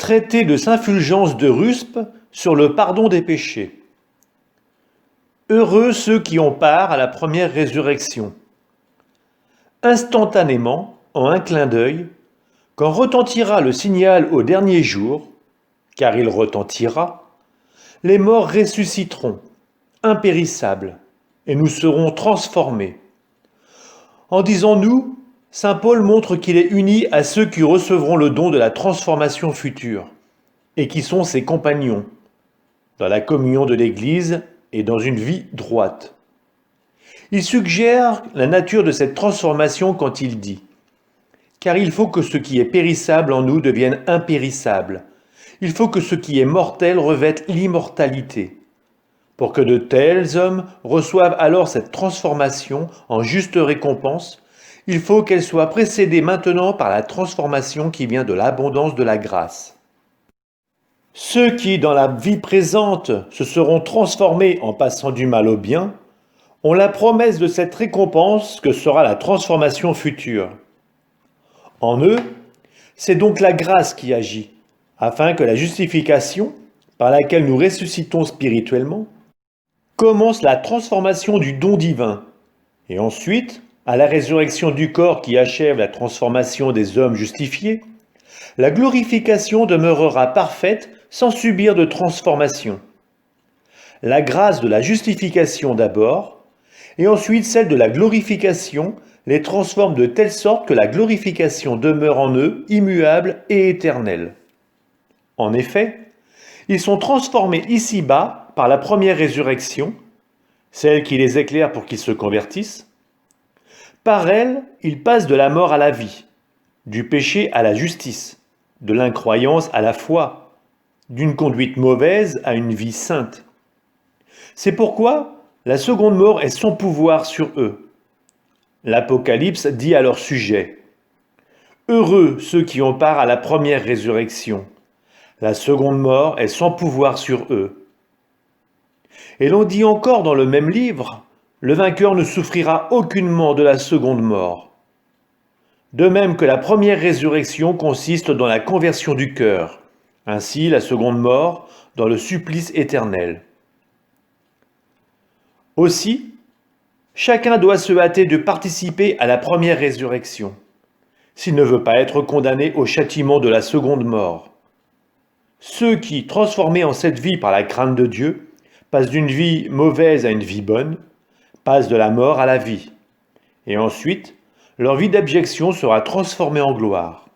Traité de Saint-Fulgence de Ruspe sur le pardon des péchés. Heureux ceux qui ont part à la première résurrection. Instantanément, en un clin d'œil, quand retentira le signal au dernier jour, car il retentira, les morts ressusciteront, impérissables, et nous serons transformés. En disant nous, saint Paul montre qu'il est uni à ceux qui recevront le don de la transformation future, et qui sont ses compagnons, dans la communion de l'Église et dans une vie droite. Il suggère la nature de cette transformation quand il dit « Car il faut que ce qui est périssable en nous devienne impérissable. Il faut que ce qui est mortel revête l'immortalité. Pour que de tels hommes reçoivent alors cette transformation en juste récompense, il faut qu'elle soit précédée maintenant par la transformation qui vient de l'abondance de la grâce. Ceux qui, dans la vie présente, se seront transformés en passant du mal au bien, ont la promesse de cette récompense que sera la transformation future. En eux, c'est donc la grâce qui agit, afin que la justification, par laquelle nous ressuscitons spirituellement, commence la transformation du don divin, et ensuite, à la résurrection du corps qui achève la transformation des hommes justifiés, la glorification demeurera parfaite sans subir de transformation. La grâce de la justification d'abord, et ensuite celle de la glorification les transforme de telle sorte que la glorification demeure en eux immuable et éternelle. En effet, ils sont transformés ici-bas par la première résurrection, celle qui les éclaire pour qu'ils se convertissent. Par elle, ils passent de la mort à la vie, du péché à la justice, de l'incroyance à la foi, d'une conduite mauvaise à une vie sainte. C'est pourquoi la seconde mort est sans pouvoir sur eux. L'Apocalypse dit à leur sujet « Heureux ceux qui ont part à la première résurrection. La seconde mort est sans pouvoir sur eux. » Et l'on dit encore dans le même livre « Le vainqueur ne souffrira aucunement de la seconde mort. » De même que la première résurrection consiste dans la conversion du cœur, ainsi la seconde mort dans le supplice éternel. Aussi, chacun doit se hâter de participer à la première résurrection, s'il ne veut pas être condamné au châtiment de la seconde mort. Ceux qui, transformés en cette vie par la crainte de Dieu, passent d'une vie mauvaise à une vie bonne, passent de la mort à la vie, et ensuite, leur vie d'abjection sera transformée en gloire.